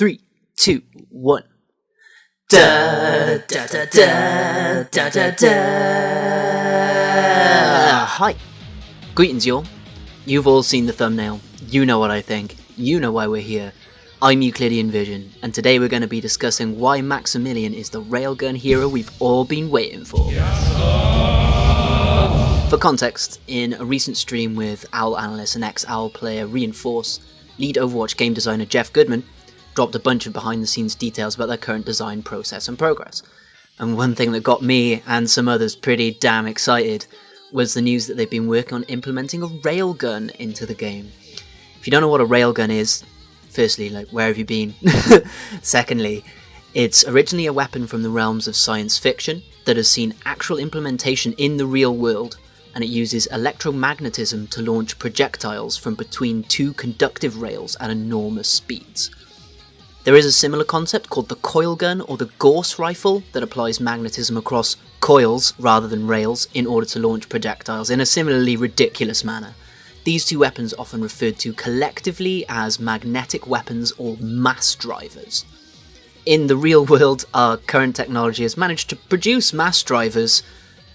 3, 2, 1. Da da da da da da da. Hi. Greetings, y'all. You've all seen the thumbnail. You know what I think. You know why we're here. I'm Euclidean Vision, and today we're going to be discussing why Maximilien is the Railgun hero we've all been waiting for. For context, in a recent stream with OWL analyst and ex-OWL player Reinforce, lead Overwatch game designer Jeff Goodman dropped a bunch of behind-the-scenes details about their current design process and progress. And one thing that got me and some others pretty damn excited was the news that they've been working on implementing a railgun into the game. If you don't know what a railgun is, firstly, where have you been? Secondly, it's originally a weapon from the realms of science fiction that has seen actual implementation in the real world, and it uses electromagnetism to launch projectiles from between two conductive rails at enormous speeds. There is a similar concept called the coil gun or the Gauss rifle that applies magnetism across coils rather than rails in order to launch projectiles in a similarly ridiculous manner. These two weapons are often referred to collectively as magnetic weapons or mass drivers. In the real world, our current technology has managed to produce mass drivers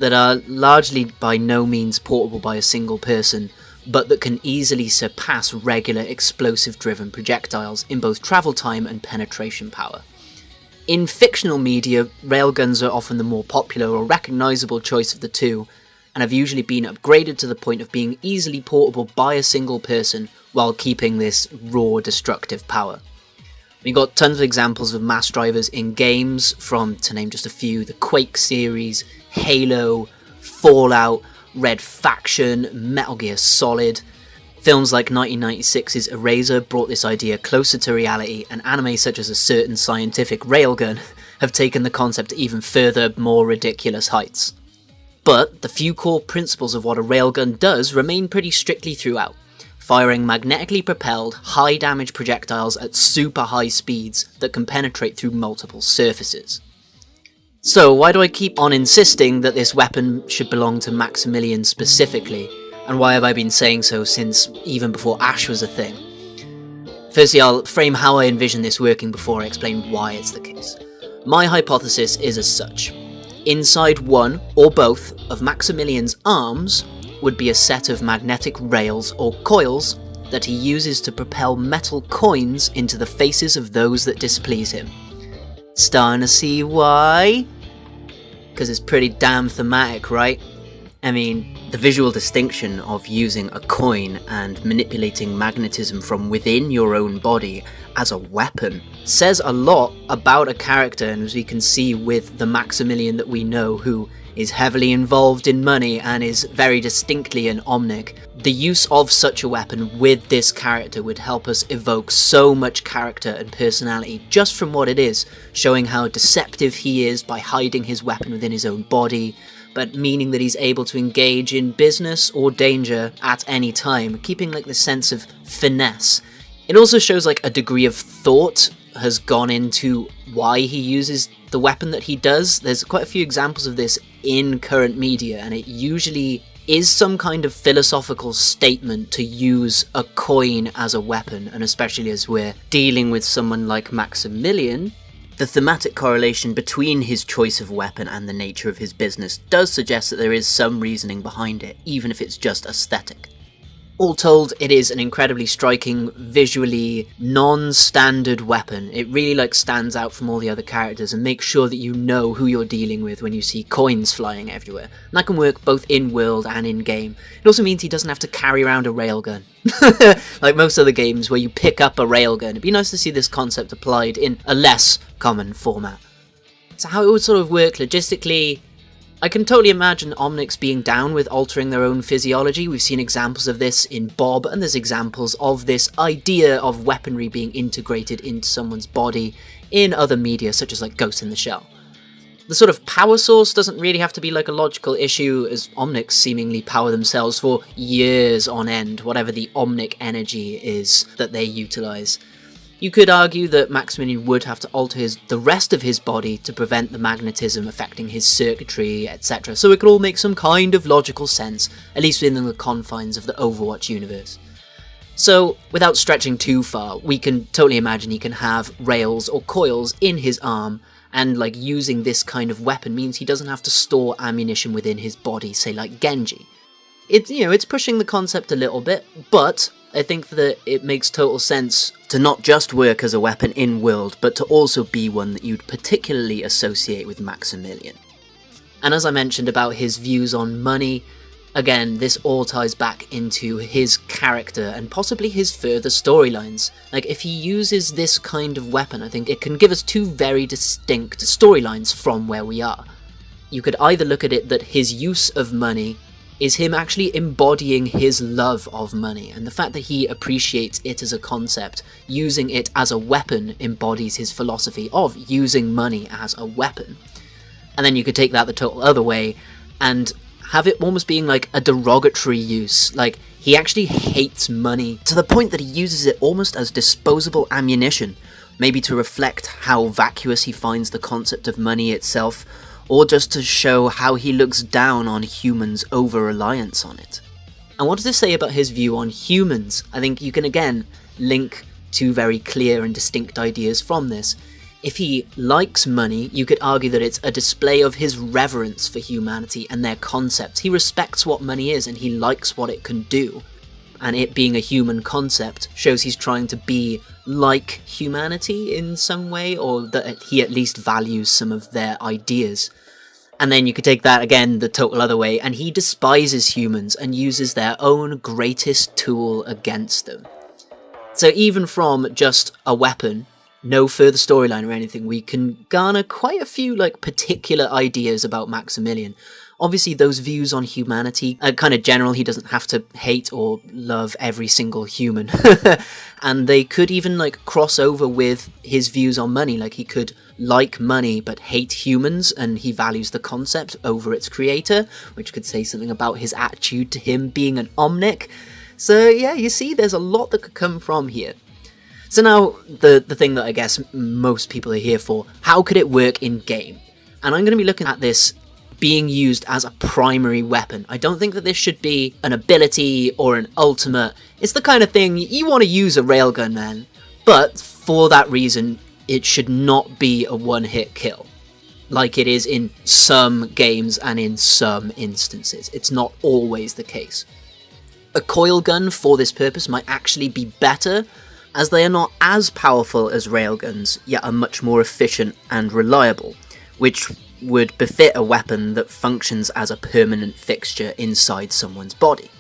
that are largely by no means portable by a single person, but that can easily surpass regular explosive-driven projectiles in both travel time and penetration power. In fictional media, railguns are often the more popular or recognisable choice of the two, and have usually been upgraded to the point of being easily portable by a single person while keeping this raw destructive power. We've got tons of examples of mass drivers in games, from, to name just a few, the Quake series, Halo, Fallout, Red Faction, Metal Gear Solid. Films like 1996's Eraser brought this idea closer to reality, and anime such as A Certain Scientific Railgun have taken the concept to even further, more ridiculous heights. But the few core principles of what a railgun does remain pretty strictly throughout, firing magnetically propelled, high damage projectiles at super high speeds that can penetrate through multiple surfaces. So why do I keep on insisting that this weapon should belong to Maximilien specifically, and why have I been saying so since even before Ash was a thing? Firstly, I'll frame how I envision this working before I explain why it's the case. My hypothesis is as such. Inside one, or both, of Maximilien's arms would be a set of magnetic rails or coils that he uses to propel metal coins into the faces of those that displease him. Starting to see why? Because it's pretty damn thematic, right? I mean, the visual distinction of using a coin and manipulating magnetism from within your own body as a weapon says a lot about a character, and as we can see with the Maximilien that we know, who is heavily involved in money and is very distinctly an Omnic, the use of such a weapon with this character would help us evoke so much character and personality just from what it is, showing how deceptive he is by hiding his weapon within his own body, but meaning that he's able to engage in business or danger at any time, keeping the sense of finesse. It also shows a degree of thought has gone into why he uses the weapon that he does. There's quite a few examples of this in current media, and it usually is some kind of philosophical statement to use a coin as a weapon, and especially as we're dealing with someone like Maximilien, the thematic correlation between his choice of weapon and the nature of his business does suggest that there is some reasoning behind it, even if it's just aesthetic. All told, it is an incredibly striking, visually non-standard weapon. It really stands out from all the other characters and makes sure that you know who you're dealing with when you see coins flying everywhere. And that can work both in-world and in-game. It also means he doesn't have to carry around a railgun. Like most other games where you pick up a railgun. It'd be nice to see this concept applied in a less common format. So how it would sort of work logistically, I can totally imagine Omnics being down with altering their own physiology. We've seen examples of this in Bob, and there's examples of this idea of weaponry being integrated into someone's body in other media, such as Ghost in the Shell. The sort of power source doesn't really have to be a logical issue, as Omnics seemingly power themselves for years on end, whatever the Omnic energy is that they utilise. You could argue that Maximilien would have to alter the rest of his body to prevent the magnetism affecting his circuitry, etc. So it could all make some kind of logical sense, at least within the confines of the Overwatch universe. So, without stretching too far, we can totally imagine he can have rails or coils in his arm, and like using this kind of weapon means he doesn't have to store ammunition within his body, say like Genji. It's pushing the concept a little bit, but I think that it makes total sense to not just work as a weapon in-world, but to also be one that you'd particularly associate with Maximilien. And as I mentioned about his views on money, again, this all ties back into his character and possibly his further storylines. Like, if he uses this kind of weapon, I think it can give us two very distinct storylines from where we are. You could either look at it that his use of money is him actually embodying his love of money, and the fact that he appreciates it as a concept, using it as a weapon, embodies his philosophy of using money as a weapon. And then you could take that the total other way and have it almost being like a derogatory use. Like, he actually hates money to the point that he uses it almost as disposable ammunition, maybe to reflect how vacuous he finds the concept of money itself, or just to show how he looks down on humans' over-reliance on it. And what does this say about his view on humans? I think you can again link two very clear and distinct ideas from this. If he likes money, you could argue that it's a display of his reverence for humanity and their concepts. He respects what money is and he likes what it can do. And it being a human concept shows he's trying to be like humanity in some way, or that he at least values some of their ideas. And then you could take that again the total other way, and he despises humans and uses their own greatest tool against them. So even from just a weapon, no further storyline or anything, we can garner quite a few like particular ideas about Maximilien. Obviously those views on humanity are kind of general. He doesn't have to hate or love every single human. And they could even like cross over with his views on money. Like, he could like money but hate humans, and he values the concept over its creator, which could say something about his attitude to him being an Omnic. So yeah, you see, there's a lot that could come from here. So now, the thing that I guess most people are here for, how could it work in game? And I'm going to be looking at this being used as a primary weapon. I don't think that this should be an ability or an ultimate. It's the kind of thing you want to use a railgun, man. But for that reason, it should not be a one-hit kill, like it is in some games and in some instances. It's not always the case. A coil gun for this purpose might actually be better, as they are not as powerful as railguns, yet are much more efficient and reliable, which would befit a weapon that functions as a permanent fixture inside someone's body.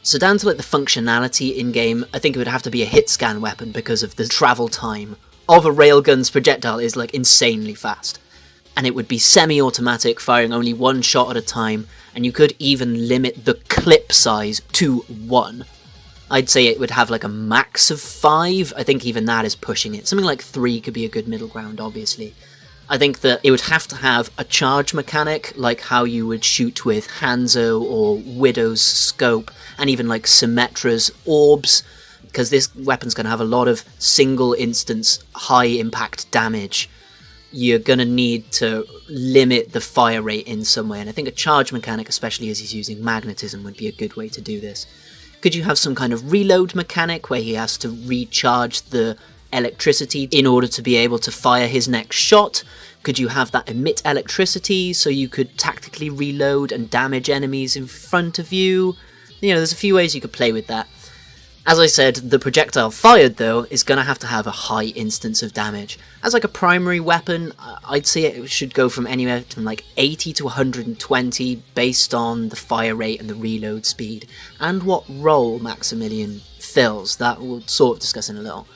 So down to like the functionality in-game, I think it would have to be a hit scan weapon because of the travel time of a railgun's projectile is like insanely fast. And it would be semi-automatic, firing only one shot at a time, and you could even limit the clip size to 1. I'd say it would have like a max of 5, I think even that is pushing it. Something like 3 could be a good middle ground, obviously. I think that it would have to have a charge mechanic, like how you would shoot with Hanzo or Widow's scope, and even like Symmetra's orbs, because this weapon's going to have a lot of single instance high impact damage. You're going to need to limit the fire rate in some way, and I think a charge mechanic, especially as he's using magnetism, would be a good way to do this. Could you have some kind of reload mechanic where he has to recharge the electricity in order to be able to fire his next shot? Could you have that emit electricity so you could tactically reload and damage enemies in front of you? You know, there's a few ways you could play with that. As I said, the projectile fired, though, is going to have a high instance of damage. As like a primary weapon, I'd say it should go from anywhere from like 80 to 120 based on the fire rate and the reload speed, and what role Maximilien fills. That we'll sort of discuss in a little.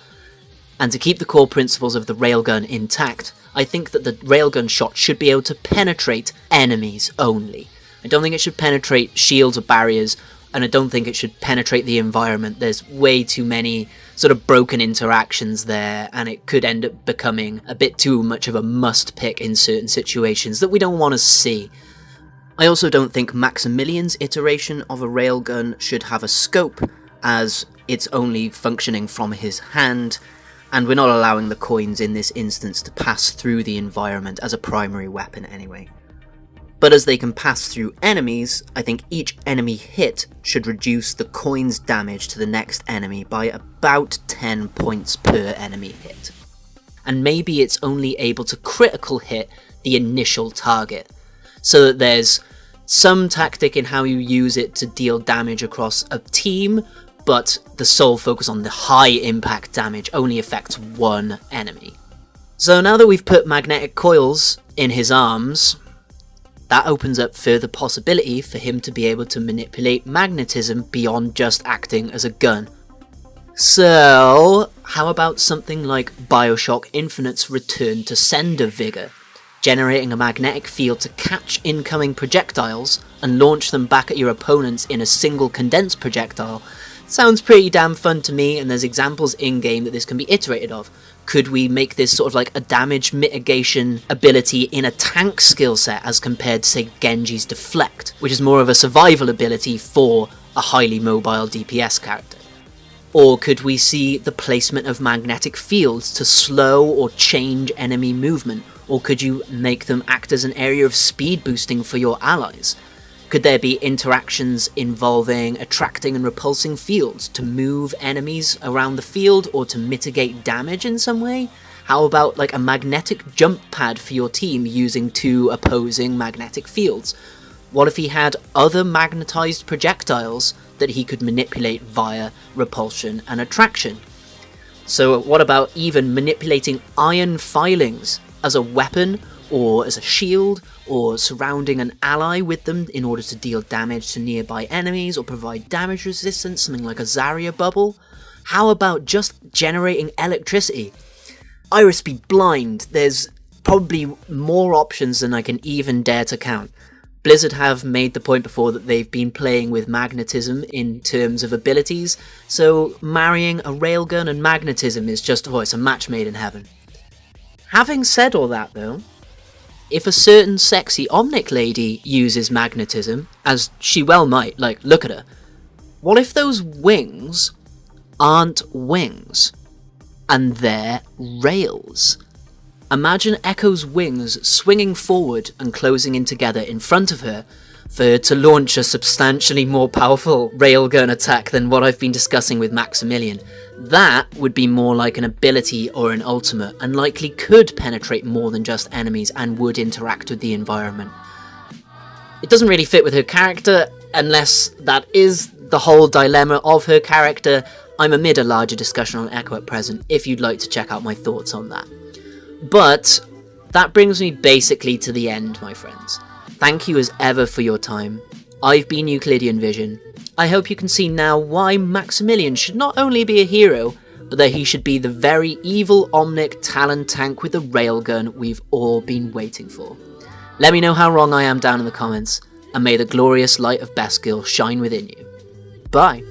And to keep the core principles of the railgun intact, I think that the railgun shot should be able to penetrate enemies only. I don't think it should penetrate shields or barriers, and I don't think it should penetrate the environment. There's way too many sort of broken interactions there, and it could end up becoming a bit too much of a must-pick in certain situations that we don't want to see. I also don't think Maximilien's iteration of a railgun should have a scope, as it's only functioning from his hand, and we're not allowing the coins in this instance to pass through the environment as a primary weapon anyway. But as they can pass through enemies, I think each enemy hit should reduce the coin's damage to the next enemy by about 10 points per enemy hit. And maybe it's only able to critical hit the initial target, so that there's some tactic in how you use it to deal damage across a team, but the sole focus on the high impact damage only affects one enemy. So now that we've put magnetic coils in his arms, that opens up further possibility for him to be able to manipulate magnetism beyond just acting as a gun. So, how about something like Bioshock Infinite's return to sender vigor, generating a magnetic field to catch incoming projectiles and launch them back at your opponents in a single condensed projectile? Sounds pretty damn fun to me, and there's examples in-game that this can be iterated of. Could we make this sort of like a damage mitigation ability in a tank skill set as compared to, say, Genji's Deflect, which is more of a survival ability for a highly mobile DPS character? Or could we see the placement of magnetic fields to slow or change enemy movement? Or could you make them act as an area of speed boosting for your allies? Could there be interactions involving attracting and repulsing fields to move enemies around the field or to mitigate damage in some way? How about like a magnetic jump pad for your team using two opposing magnetic fields? What if he had other magnetized projectiles that he could manipulate via repulsion and attraction? So what about even manipulating iron filings as a weapon or as a shield, or surrounding an ally with them in order to deal damage to nearby enemies or provide damage resistance, something like a Zarya bubble? How about just generating electricity? Iris be blind, there's probably more options than I can even dare to count. Blizzard have made the point before that they've been playing with magnetism in terms of abilities, so marrying a railgun and magnetism is just, it's a match made in heaven. Having said all that though, if a certain sexy Omnic lady uses magnetism, as she well might, like, look at her, what if those wings aren't wings, and they're rails? Imagine Echo's wings swinging forward and closing in together in front of her for her to launch a substantially more powerful railgun attack than what I've been discussing with Maximilien. That would be more like an ability or an ultimate, and likely could penetrate more than just enemies and would interact with the environment. It doesn't really fit with her character, unless that is the whole dilemma of her character. I'm amid a larger discussion on Echo at present, if you'd like to check out my thoughts on that. But that brings me basically to the end, my friends. Thank you as ever for your time. I've been Euclidean Vision. I hope you can see now why Maximilien should not only be a hero, but that he should be the very evil Omnic Talon tank with the railgun we've all been waiting for. Let me know how wrong I am down in the comments, and may the glorious light of Beskil shine within you. Bye.